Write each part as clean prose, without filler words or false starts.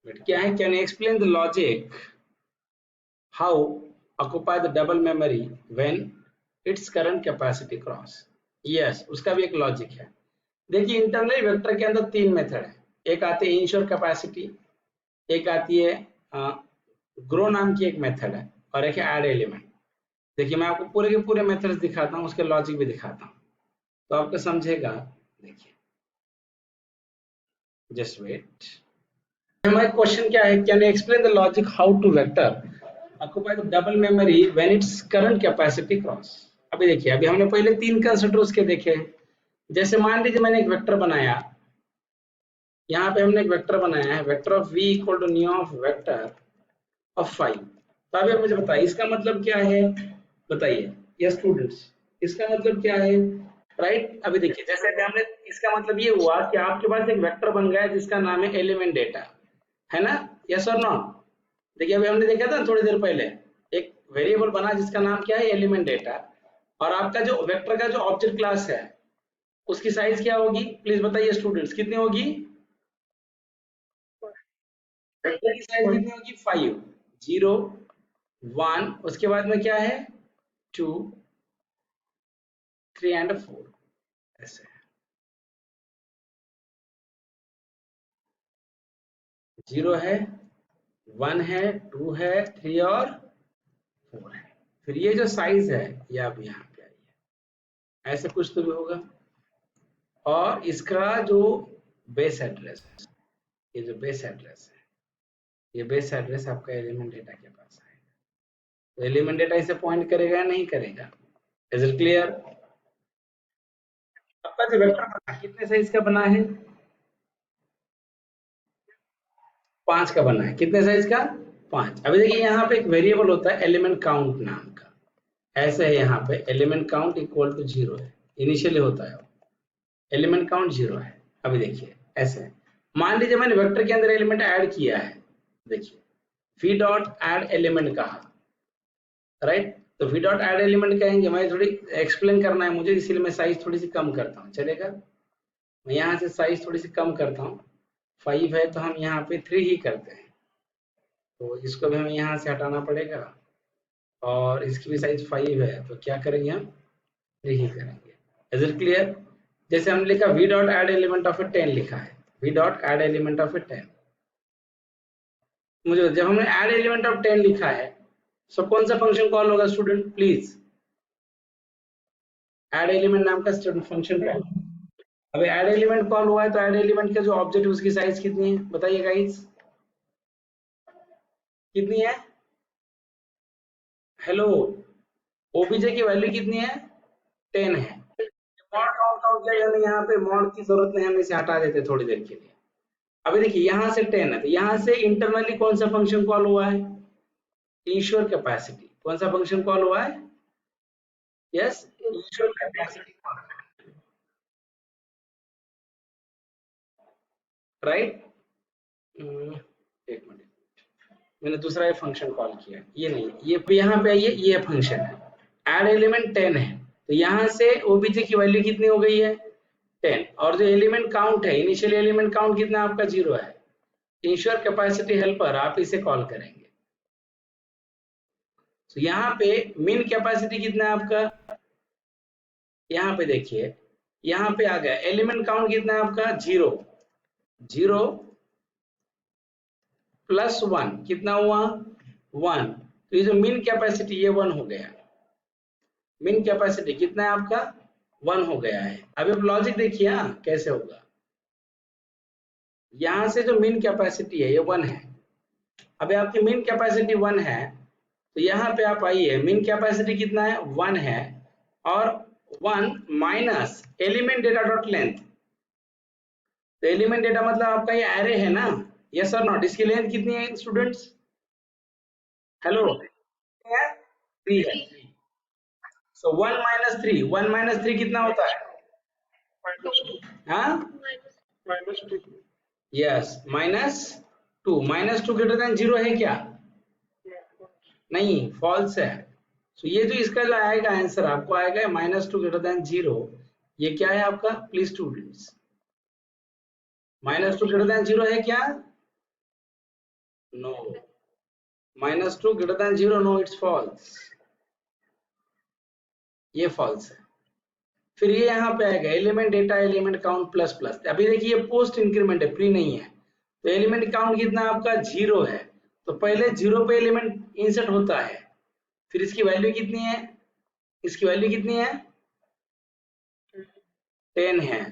But क्या है, can explain the logic how occupy the double memory when it's current capacity cross. Yes, उसका भी एक logic है। देखिए इंटरनल वेक्टर के अंदर तीन मेथड है। एक आती है इंश्योर कैपेसिटी, एक आती है ग्रो नाम की एक मेथड है, और एक है ऐड एलिमेंट। देखिए मैं आपको पूरे के पूरे मेथड्स दिखाता हूँ, उसके लॉजिक भी दिखाता हूँ तो आपको समझेगा। देखिए जस्ट वेट। हमारा क्वेश्चन क्या है, can explain the logic how to vector occupy the double memory when it's current capacity cross. अभी देखिए, अभी हमने पहले तीन कंस्ट्रक्टर उसके देखे। जैसे मान लीजिए मैंने एक वेक्टर बनाया, यहाँ पे हमने एक वेक्टर बनाया है, vector of v equal to new of vector of 5। तो अभी आप मुझे बताइए इसका मतलब क्या है, बताइए ये स्टूडेंट्स, इसका मतलब क्या है। राइट, अभी देखिए जैसे अभी हमने, इसका मतलब ये हुआ कि आपके पास एक वेक्टर बन गया जिसका नाम है एलिमेंट डेटा, है ना। यस और नॉट। देखिए अभी हमने देखा था थोड़ी देर पहले, एक वेरिएबल बना जिसका नाम क्या है, एलिमेंट डेटा। और आपका जो वेक्टर का जो ऑब्जेक्ट क्लास है उसकी साइज क्या होगी, प्लीज बताइए स्टूडेंट्स, कितनी होगी। वेक्टर की साइज कितनी होगी, 5, 0, 1, उसके बाद में क्या है, 2, 3 एंड 4, ऐसे। 0 है, 1 है, 2 है, 3 और 4 है। फिर ये जो साइज है ये आप यहाँ पे आइए, ऐसे कुछ तो भी होगा। और इसका जो बेस एड्रेस, ये जो बेस एड्रेस है, ये बेस एड्रेस आपका एलिमेंट डेटा के पास आएगा। तो एलिमेंट डेटा इसे पॉइंट करेगा या नहीं करेगा। Is it clear. आपका जो वेक्टर बना कितने साइज का बना है, 5 का बना है। कितने साइज का, 5। अभी देखिए यहाँ पे एक वेरिएबल होता है एलिमेंट काउंट नाम का, ऐसे है यहाँ पे एलिमेंट काउंट इक्वल टू 0 है, इनिशियली होता है एलिमेंट काउंट 0 है। अभी देखिए ऐसे है। मान लीजिए मैंने वेक्टर के अंदर एलिमेंट ऐड किया है, देखिए वी डॉट ऐड एलिमेंट कहा, राइट। तो वी डॉट ऐड एलिमेंट कहेंगे, मैं थोड़ी एक्सप्लेन करना है मुझे, इसीलिए मैं साइज थोड़ी सी कम करता हूँ, चलेगा। मैं यहाँ से साइज थोड़ी सी कम करता हूँ, 5 है तो हम यहाँ पे 3 ही करते हैं, तो इसको भी हमें यहाँ से हटाना पड़ेगा। और इसकी भी साइज 5 है तो क्या करेंगे हम, 3 ही करेंगे। Is it clear. जैसे हमने लिखा v dot add element of a 10 लिखा है, v dot add element of a 10। मुझे जब हमने ऐड एलिमेंट ऑफ 10 लिखा है, सो कौन सा फंक्शन कॉल होगा स्टूडेंट, प्लीज। ऐड एलिमेंट नाम का स्टूडेंट फंक्शन कॉल। अभी ऐड एलिमेंट कॉल हुआ है तो ऐड एलिमेंट का जो ऑब्जेक्ट है उसकी साइज कितनी है, बताइए गाइस, कितनी है। हेलो, ओबीजे की वैल्यू कितनी है, 10 है। मॉड काउंट काउंट किया, हमें यहाँ पे मॉड की जरूरत नहीं, हम इसे हटा देते थोड़ी देर के लिए। अभी देखिए यहाँ से 10 है तो यहाँ से इंटरनली कौन सा फंक्शन कॉल हुआ है, इंश्योर कैपेसिटी। कौन सा फंक्शन कॉल हुआ है, yes, ensure capacity call, right. एक मिनट, मैंने दूसरा ये फंक्शन कॉल किया, ये नहीं, ये यहाँ पे आइए, ये फंक्शन है ऐड एलिमेंट 10 है, तो यहाँ से ओबीजे की वैल्यू कितनी हो गई है, 10। और जो एलिमेंट काउंट है, इनिशियल एलिमेंट काउंट कितना आपका 0 है। इंश्योर कैपेसिटी हेल्पर आप इसे कॉल करेंगे। तो यहाँ पे मीन कैपेसिटी कितना है आपका, यहाँ पे देखिए, यहाँ पे आ गया एलिमेंट काउंट कितना है आपका 0, 0 प्लस 1 कितना हुआ 1। तो ये जो मीन कैपेसिटी ये 1 हो गया, मीन कैपेसिटी कितना है आपका 1 हो गया है। अभी आप लॉजिक देखिए हाँ कैसे होगा। यहाँ से जो मीन कैपेसिटी है ये 1 है, अभी आपकी मीन कैपेसिटी 1 है तो यहाँ पे आप आइए, मीन कैपेसिटी कितना है 1 है, और 1 minus element data dot length. तो एलिमेंट डेटा मतलब आपका ये एरे है ना, यस और नॉट। इसकी लेंथ कितनी है स्टूडेंट्स, हेलो, 3 है। सो 1 माइनस 3, 1 माइनस 3 कितना होता है, हाँ, यस, -2। -2 ग्रेटर देन 0 है क्या, नहीं, फॉल्स है। तो ये जो इसका जो आएगा आंसर आपको आएगा -2 ग्रेटर देन 0। ये क्या है आपका, प्लीज स्टूडेंट्स, -2 ग्रेटर देन 0 है क्या, no, -2 greater than 0, no it's false, ये फॉल्स है। फिर ये यहाँ पे आएगा element data element count plus plus. अभी देखिए पोस्ट इंक्रीमेंट है, प्री नहीं है, तो एलिमेंट काउंट कितना आपका 0 है, तो पहले 0 पे एलिमेंट इंसर्ट होता है, फिर इसकी वैल्यू कितनी है, इसकी वैल्यू कितनी है 10 है,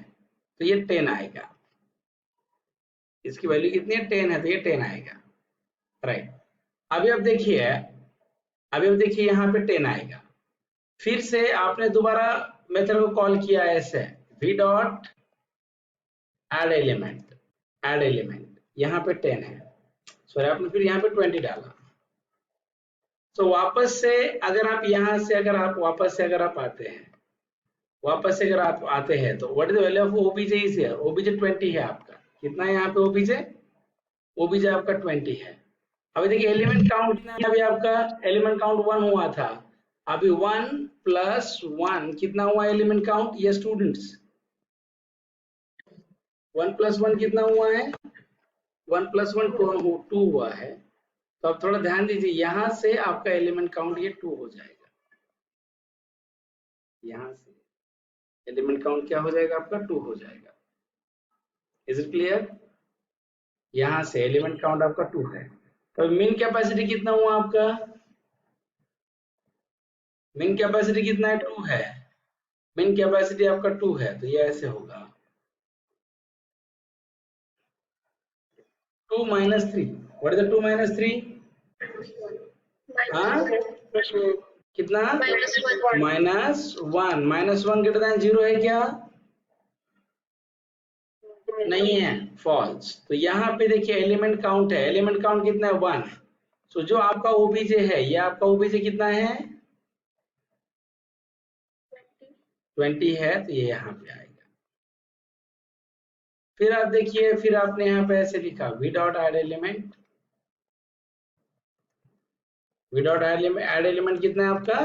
तो ये 10 आएगा, इसकी वैल्यू कितनी है 10 है, तो ये 10 आएगा, राइट। अभी अब देखिए, अभी अब देखिए यहाँ पे 10 आएगा, फिर से आपने दोबारा मेथड को कॉल किया ऐसे v dot add element, add element, यहाँ पे 10 है, सॉरी आपने फिर यहाँ पे 20 डाला, तो वापस से अगर आप यहाँ से अगर आप वापस से अगर आप आते हैं, वापस से अगर आप आते हैं, तो what is the value of OBJ is here, OBJ 20 है आपका, कितना है यहाँ पे ओबीजे, ओबीजे आपका 20 है। अभी देखिए एलिमेंट काउंट कितना है, अभी आपका एलिमेंट काउंट 1 हुआ था, अभी 1 + 1 कितना हुआ एलिमेंट काउंट, ये स्टूडेंट्स 1 + 1 कितना हुआ है, 1 + 1 2 हुआ है, तो आप थोड़ा ध्यान दीजिए, यहां से आपका एलिमेंट काउंट ये 2 हो जाएगा, यहां से एलिमेंट काउंट क्या हो जाएगा आपका 2 हो जाएगा, इज इट क्लियर, यहां से एलिमेंट काउंट आपका 2 है। तो मीन कैपेसिटी कितना हुआ आपका, मीन कैपेसिटी कितना है 2 है, मीन कैपेसिटी आपका 2 है, तो ये ऐसे होगा 2 - 3, व्हाट इज द 2 - 3, हाँ कितना -1, -1 ग्रेटर देन 0 है क्या, नहीं है, फॉल्स। तो यहाँ पे देखिए एलिमेंट काउंट है, एलिमेंट काउंट कितना है 1, तो जो आपका ओबीजे है, ये आपका ओबीजे कितना है 20 है, तो ये यहाँ पे आएगा। फिर आप देखिए, फिर आपने यहाँ पे ऐसे लिखा v dot add element, v dot add element कितना है आपका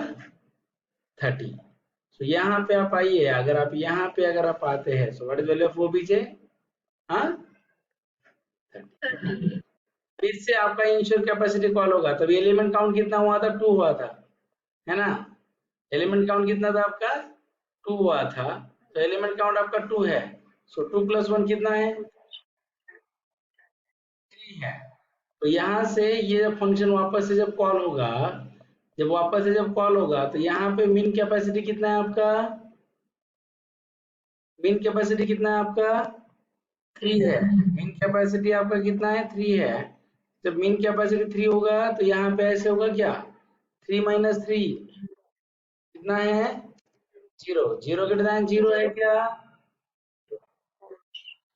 30, तो यहाँ पे आप आइए, अगर आप यहाँ पे अगर आप आते हैं, so what is value of OBJ, हाँ 30। फिर से आपका इंश्योर कैपेसिटी कॉल होगा, तब एलिमेंट काउंट कितना हुआ था 2 हुआ था, है ना, एलिमेंट काउंट कितना था आपका 2 हुआ था, तो एलिमेंट काउंट आपका 2 है, सो 2 + 1 कितना है 3 है। तो यहाँ से ये फंक्शन वापस से जब कॉल होगा, जब वापस से जब कॉल होगा, तो यहाँ पे मीन कैपेसिटी कितना है आपका, मीन कैपेसिटी कितना है आपका 3 है, मीन कैपेसिटी आपका कितना है 3 है, जब मीन कैपेसिटी 3 होगा, तो यहाँ पे ऐसे होगा क्या 3 - 3 कितना है 0, 0 ग्रेटर देन 0 है क्या,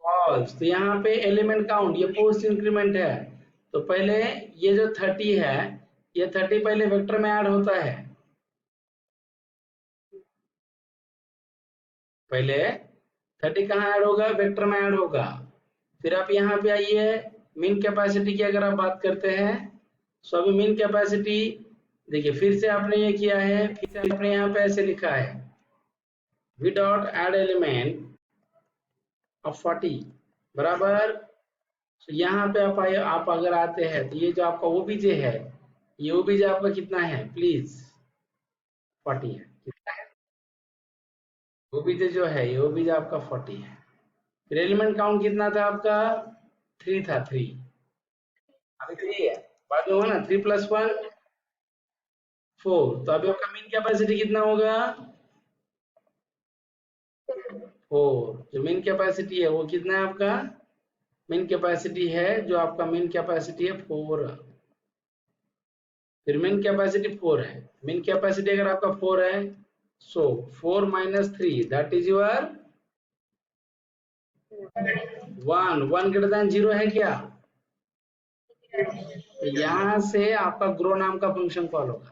फॉल्स। तो यहाँ पे एलिमेंट काउंट ये पोस्ट इंक्रीमेंट है, तो पहले ये जो 30 है, ये 30 पहले वेक्टर में ऐड होता है, पहले 30 कहाँ ऐड होगा, वेक्टर में ऐड होगा। फिर आप यहाँ पे आइए, मीन कैपेसिटी की अगर आप बात करते हैं, सो अभी मीन कैपेसिटी देखिए, फिर से आपने ये किया है, फिर से आपने यहाँ पे ऐसे लिखा है v dot add element of 40 बराबर, तो यहाँ पे आप आए, आप अगर आते हैं, तो ये जो आपका ओबीजे है, ये ओबीजे आपका कितना है प्लीज 40 है, कितना है ओबीजे जो है, ये ओबीजे आपका 40 है। फिर एलिमेंट काउंट कितना था आपका 3 था, 3 अभी 3 है, बाद में हुआ ना 3 + 1 4, तो अभी आपका मीन कैपेसिटी कितना होगा 4, जो मीन कैपेसिटी है वो कितना है आपका, मीन कैपेसिटी है जो आपका मीन कैपेसिटी है 4, फिर मीन कैपेसिटी 4 है, मीन कैपेसिटी अगर आपका 4 है, सो 4 - 3 that is your 1, 1 greater than 0 है क्या, तो यहां से आपका ग्रो नाम का फंक्शन कॉल होगा,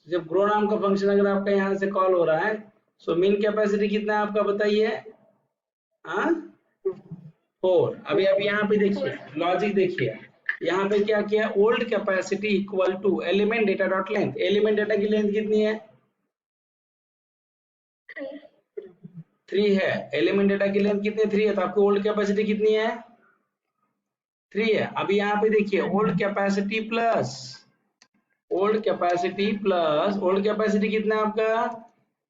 जब ग्रो नाम का फंक्शन अगर आपका यहाँ से कॉल हो रहा है, सो मीन कैपेसिटी कितना है आपका बताइए, हाँ 4। अभी अभी यहाँ पे देखिए लॉजिक देखिए, यहाँ पे क्या किया, old capacity equal to element data dot length, element data की लेंथ कितनी है 3 है, एलिमेंट डेटा की लेंथ कितनी 3 है, तो आपकी ओल्ड कैपेसिटी कितनी है 3 है। अभी यहाँ पे देखिए old capacity plus old capacity कितना है आपका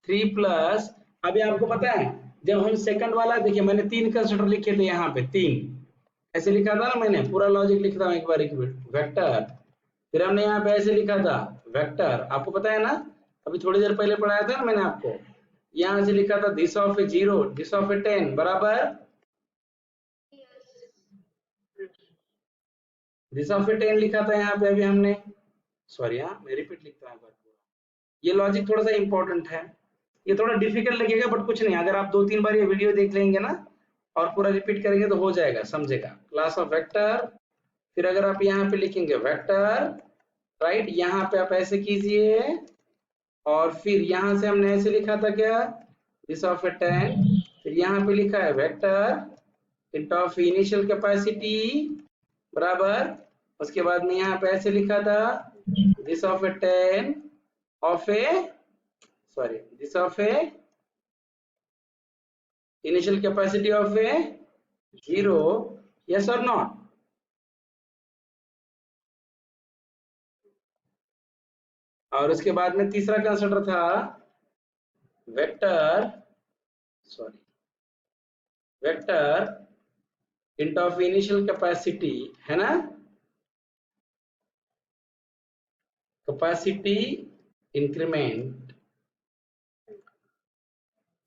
3 प्लस। अभी आपको पता है जब हम सेकंड वाला देखिए मैंने 3 कंस्ट्रक्टर लिखे थे यहाँ पे 3 ऐसे लिखा था ना, मैंने पूरा लॉजिक लिखता हूँ एक बार वेक्टर, फिर हमने यहाँ पे ऐसे लिखा था वेक्टर, आपको पता है ना, अभी थोड़ी देर पहले पढ़ाया था ना मैंने आपको, यहाँ से लिखा था this of a 0 this of a 10 बराबर दिस ऑफ ए 10 लिखा था यहाँ पे अभी हमने, सॉरी हाँ मैं रिपीट लिखता हूँ पूरा, ये लॉजिक थोड़ा सा इंपॉर्टेंट है, ये थोड़ा डिफिकल्ट लगेगा बट कुछ नहीं, अगर आप 2-3 बार ये वीडियो देख लेंगे ना और पूरा रिपीट करेंगे तो हो जाएगा, समझेगा। क्लास ऑफ वेक्टर, फिर अगर आप यहाँ पे लिखेंगे वेक्टर राइट, यहाँ पे आप ऐसे कीजिए और फिर यहाँ से हमने ऐसे लिखा था क्या दिस ऑफ ए 10, फिर यहाँ पे लिखा है vector int of initial capacity बराबर, उसके बाद में यहाँ पे ऐसे लिखा था this of a 10 of A sorry this of A initial capacity of a 0, yes or not, और उसके बाद में तीसरा कंस्ट्रक्टर था vector sorry vector int of initial capacity है ना, capacity increment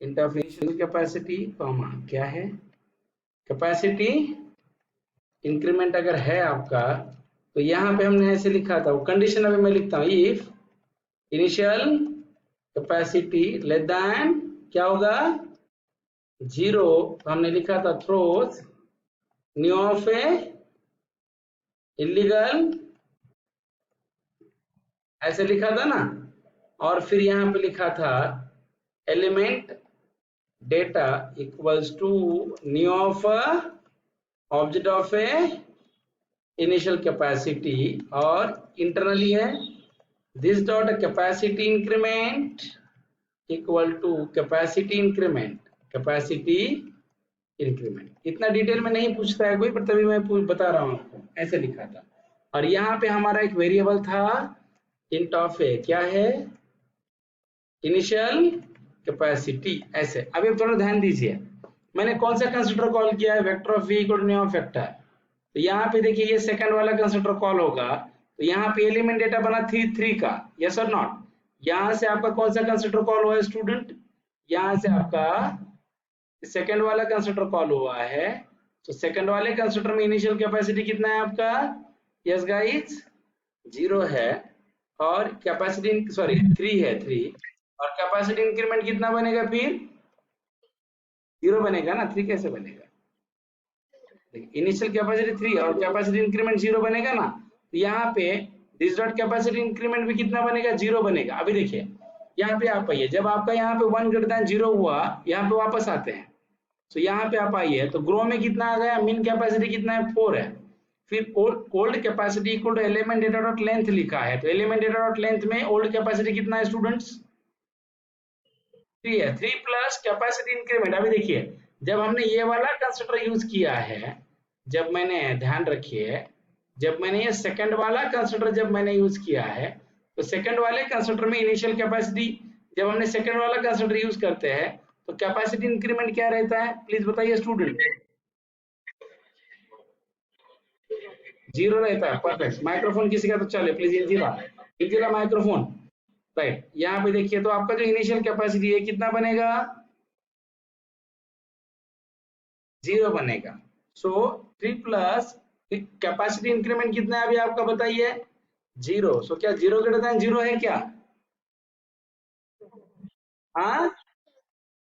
int of initial capacity comma क्या है कैपेसिटी इंक्रीमेंट अगर है आपका तो यहाँ पे हमने ऐसे लिखा था, वो कंडीशन अभी मैं लिखता हूँ if initial capacity less than क्या होगा 0, तो हमने लिखा था throws new of A illegal ऐसे लिखा था ना, और फिर यहाँ पे लिखा था element data equals to new of object of a initial capacity, और इंटरनली है this dot capacity increment equal to capacity increment. इतना डिटेल में नहीं पूछता है कोई, पर तभी मैं बता रहा हूँ आपको, ऐसे लिखा था। और यहाँ पे हमारा एक वेरिएबल था इंट ऑफ ए क्या है इनिशियल कैपेसिटी ऐसे। अभी थोड़ा ध्यान दीजिए मैंने कौन सा कंस्ट्रक्टर कॉल किया है vector of v equal to new of vector, तो यहाँ पे देखिए ये सेकंड वाला कंस्ट्रक्टर कॉल होगा, तो यहाँ पे एलिमेंट डेटा बना 3 का, यस और नॉट। यहाँ से आपका कौन सा कंस्ट्रक्टर कॉल हुआ है स्टूडेंट, यहाँ से आपका सेकंड वाला कंस्ट्रक्टर कॉल हुआ है, तो सेकंड वाले कंस्ट्रक्टर में इनिशियल कैपेसिटी कितना है आपका, यस गाइस 0 है, और कैपेसिटी सॉरी 3 है 3, और कैपेसिटी इंक्रीमेंट कितना बनेगा फिर 0 बनेगा ना, 3 कैसे बनेगा, इनिशियल कैपेसिटी 3 और कैपेसिटी इंक्रीमेंट 0 बनेगा ना, तो यहाँ पे दिस डॉट कैपेसिटी इंक्रीमेंट भी कितना बनेगा 0 बनेगा। अभी देखिए यहाँ पे आप आइए, जब आपका यहाँ पे 1 ग्रेटर देन 0 हुआ, यहाँ पे वापस आते हैं, तो यहाँ पे आप आइए तो ग्रो में कितना आ गया, मीन कैपेसिटी कितना है 4 है, फिर old capacity equal to element data dot length लिखा है, तो एलिमेंट डेटा डॉट लेंथ में ओल्ड कैपेसिटी कितना है स्टूडेंट्स 3 है, 3 प्लस कैपेसिटी इंक्रीमेंट। अभी देखिए जब हमने ये वाला कंस्ट्रक्टर यूज किया है, जब मैंने ध्यान रखिए जब मैंने ये सेकंड वाला कंस्ट्रक्टर जब मैंने यूज किया है, तो सेकंड वाले कंस्ट्रक्टर में इनिशियल कैपेसिटी जब हमने सेकंड वाला कंस्ट्रक्टर यूज करते हैं तो कैपेसिटी इंक्रीमेंट क्या रहता है, प्लीज बताइए स्टूडेंट 0 रहता है, परफेक्ट। माइक्रोफोन किसी का तो चले प्लीज, इंजीरा माइक्रोफोन राइट। यहाँ पे देखिए तो आपका जो इनिशियल कैपेसिटी है कितना बनेगा 0 बनेगा, सो 3 प्लस कैपेसिटी इंक्रीमेंट कितना है अभी आपका बताइए 0, सो क्या 0 ग्रेटर देन 0 है क्या, हाँ,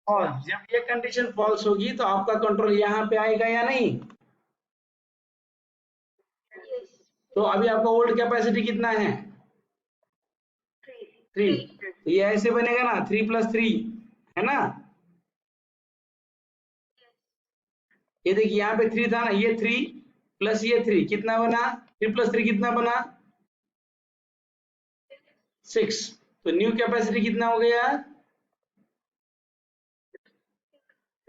और जब ये कंडीशन फॉल्स होगी तो आपका कंट्रोल यहाँ पे आएगा या नहीं, तो अभी आपका ओल्ड कैपेसिटी कितना है 3, तो ये ऐसे बनेगा ना 3 प्लस 3 है ना, ये देखिए यहाँ पे 3 था ना, ये 3 प्लस ये 3 कितना बना, 3 प्लस 3 कितना बना 6, तो न्यू कैपेसिटी कितना हो गया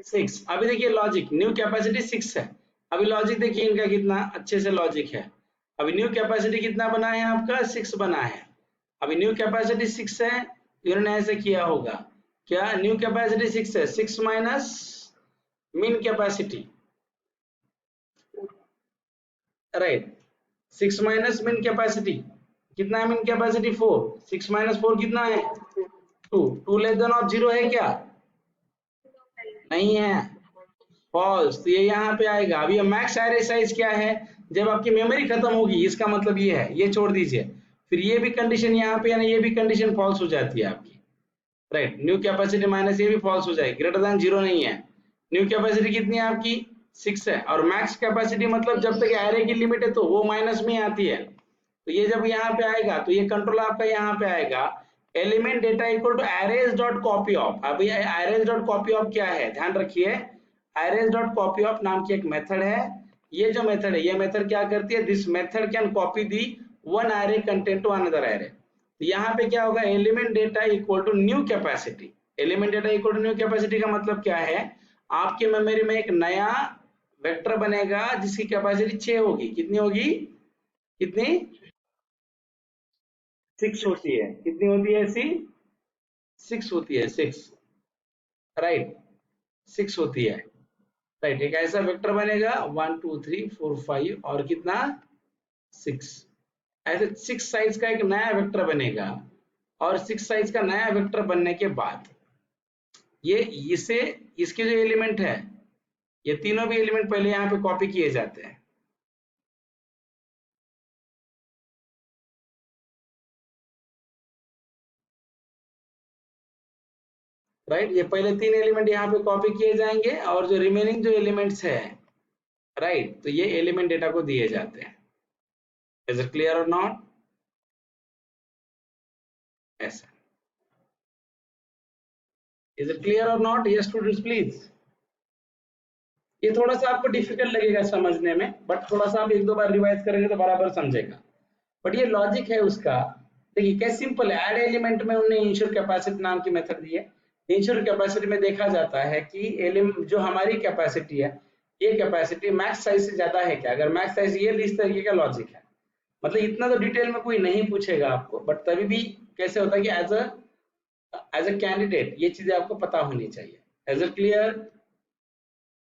6। अभी देखिए लॉजिक न्यू कैपेसिटी 6 है, अभी लॉजिक देखिए इनका कितना अच्छे से लॉजिक है। अभी न्यू कैपेसिटी कितना बना है आपका 6 बना है। अभी न्यू कैपेसिटी 6 है, इन्होंने ऐसे किया होगा, क्या न्यू कैपेसिटी 6 है, 6 minus mean capacity, right, 6 minus mean capacity कितना है, मीन कैपेसिटी 4, 6 माइनस 4 कितना है 2, 2 लेस देन ऑफ 0 है क्या, नहीं है, फॉल्स, तो ये यहाँ पे आएगा। अभी मैक्स एरे साइज क्या है, जब आपकी मेमोरी खत्म होगी, इसका मतलब ये है, ये छोड़ दीजिए, फिर ये भी कंडीशन यहाँ पे यानी ये भी कंडीशन फॉल्स हो जाती है आपकी, राइट, न्यू कैपेसिटी माइनस ये भी फॉल्स हो जाएगी, ग्रेटर देन 0 नहीं है। न्यू कैपेसिटी कितनी है आपकी 6 है, और मैक्स कैपेसिटी मतलब जब तक एरे की लिमिट है तो वो माइनस में आती है, तो ये जब यहाँ पे आएगा तो ये कंट्रोल आपका यहाँ पे आएगा, element data equal to arrays dot copy of. अभी एरेज डॉट कॉपी ऑफ क्या है, ध्यान रखिए, एरेज डॉट कॉपी ऑफ नाम की एक मेथड है, ये जो मेथड है, ये मेथड क्या करती है, this method can copy the one array content to another array. तो यहाँ पे क्या होगा, element data equal to new capacity, element data equal to new capacity का मतलब क्या है, आपके मेमोरी में एक नया वेक्टर बनेगा जिसकी कैपेसिटी 6 होगी, कितनी होगी, कितनी 6 होती है, कितनी होती है ऐसी 6 होती है, 6, राइट, 6 होती है, राइट, एक ऐसा वेक्टर बनेगा 1 2 3 4 5 और कितना 6, ऐसे 6 साइज का एक नया वेक्टर बनेगा, और 6 साइज का नया वेक्टर बनने के बाद ये इसे इसके जो एलिमेंट है, ये तीनों भी एलिमेंट पहले यहाँ पे कॉपी किए जाते हैं, राइट, ये पहले 3 एलिमेंट यहाँ पे कॉपी किए जाएंगे और जो रिमेनिंग जो एलिमेंट्स है, राइट, तो ये एलिमेंट डेटा को दिए जाते हैं। इज इट क्लियर और नॉट, ऐसा, इज इट क्लियर और नॉट, ये स्टूडेंट्स प्लीज, ये थोड़ा सा आपको डिफिकल्ट लगेगा समझने में, बट थोड़ा सा आप एक दो बार रिवाइज करेंगे तो बराबर समझेगा, बट ये लॉजिक है उसका। देखिए क्या सिंपल है, ऐड एलिमेंट में उन्होंने इंश्योर कैपेसिटी नाम की मेथड दी है। इंश्योर कैपेसिटी में देखा जाता है कि एलिमेंट जो हमारी कैपेसिटी है, ये कैपेसिटी मैक्स साइज से ज्यादा है क्या, अगर मैक्स साइज ये इस तरीके का लॉजिक है, मतलब इतना तो डिटेल में कोई नहीं पूछेगा आपको, बट तभी भी कैसे होता है कि एज अ कैंडिडेट ये चीजें आपको पता होनी चाहिए। As a clear,